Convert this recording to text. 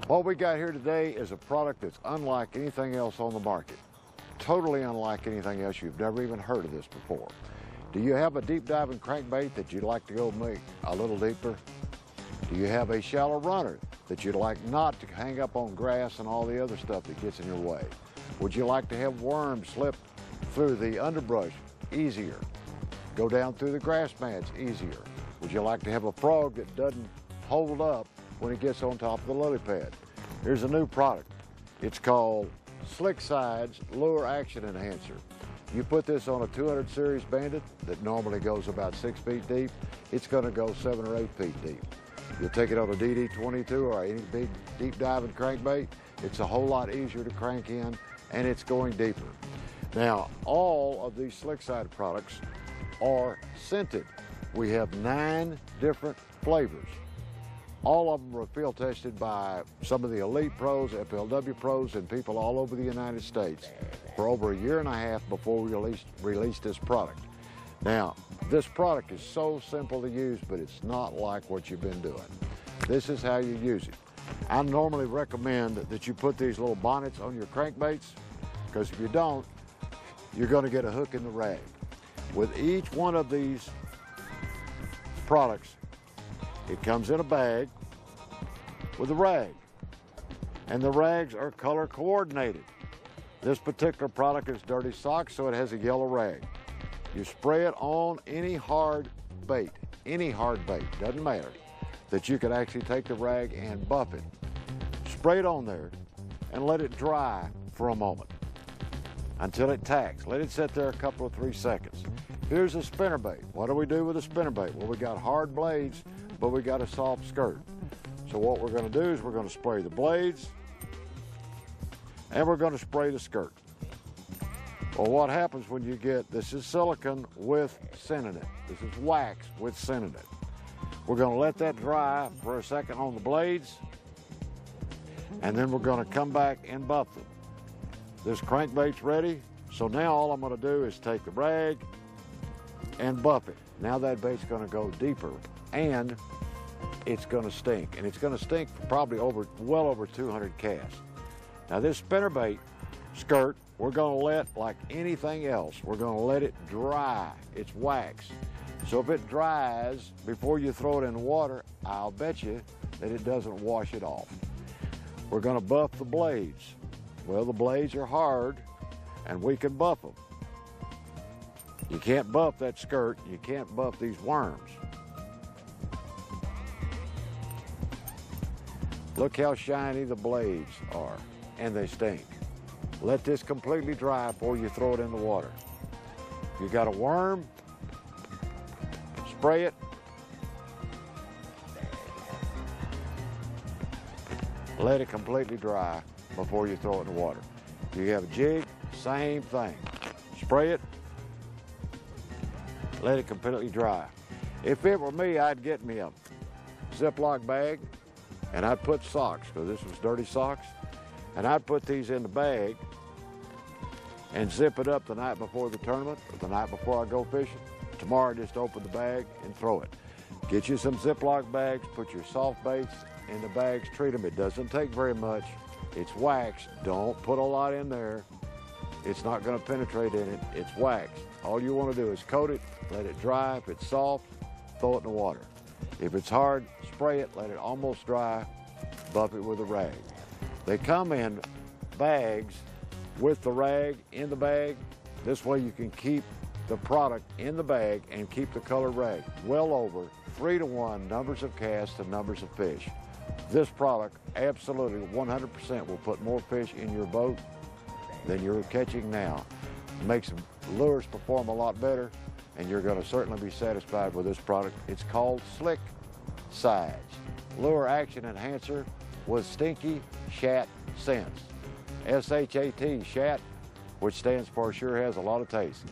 What we got here today is a product that's unlike anything else on the market. Totally unlike anything else. You've never even heard of this before. Do you have a deep diving crankbait that you'd like to go make a little deeper? Do you have a shallow runner that you'd like not to hang up on grass and all the other stuff that gets in your way? Would you like to have worms slip through the underbrush easier? Go down through the grass mats easier? Would you like to have a frog that doesn't hold up when it gets on top of the lily pad? Here's a new product. It's called SlickSides Lure Action Enhancer. You put this on a 200 series bandit that normally goes about 6 feet deep, it's going to go 7 or 8 feet deep. You'll take it on a DD22 or any big deep diving crankbait, it's a whole lot easier to crank in and it's going deeper. Now, all of these SlickSide products are scented. We have 9 different flavors. All of them are field tested by some of the elite pros, FLW pros, and people all over the United States for over a year and a half before we released this product. Now, this product is so simple to use, but it's not like what you've been doing. This is how you use it. I normally recommend that you put these little bonnets on your crankbaits, because if you don't, you're going to get a hook in the rag. With each one of these products, it comes in a bag with a rag, and the rags are color coordinated. This particular product is Dirty Socks, so it has a yellow rag. You spray it on any hard bait, doesn't matter, that you can actually take the rag and buff it. Spray it on there and let it dry for a moment until it tacks. Let it sit there a couple of 3 seconds. Here's a spinnerbait. What do we do with a spinnerbait? Well, we got hard blades, but we got a soft skirt. So what we're going to do is we're going to spray the blades and we're going to spray the skirt. Well, what happens when you get, this is silicone with scent in it. This is wax with scent in it. We're going to let that dry for a second on the blades, and then we're going to come back and buff them. This crankbait's ready, so now all I'm going to do is take the rag and buff it. Now that bait's going to go deeper, and it's going to stink, and it's going to stink for probably well over 200 casts. Now this spinnerbait skirt, we're going to let, like anything else, we're going to let it dry. It's wax. So if it dries before you throw it in the water, I'll bet you that it doesn't wash it off. We're going to buff the blades. Well, the blades are hard, and we can buff them. You can't buff that skirt. You can't buff these worms. Look how shiny the blades are, and they stink. Let this completely dry before you throw it in the water. If you got a worm, spray it. Let it completely dry before you throw it in the water. If you have a jig, same thing. Spray it. Let it completely dry. If it were me, I'd get me a Ziploc bag, and I'd put socks, because this was Dirty Socks, and I'd put these in the bag and zip it up the night before the tournament, or the night before I go fishing. Tomorrow, just open the bag and throw it. Get you some Ziploc bags, put your soft baits in the bags, treat them. It doesn't take very much. It's wax. Don't put a lot in there. It's not going to penetrate in it. It's wax. All you want to do is coat it, let it dry. If it's soft, throw it in the water. If it's hard, spray it, let it almost dry, buff it with a rag. They come in bags with the rag in the bag. This way you can keep the product in the bag and keep the colored rag. Well over 3-to-1 numbers of casts to numbers of fish. This product absolutely 100% will put more fish in your boat than you're catching now. It makes the lures perform a lot better, and you're going to certainly be satisfied with this product. It's called SlickSides Lure Action Enhancer with Stinky S.H.A.T scents. S-H-A-T, S-H-A-T, which stands for sure has a lot of taste.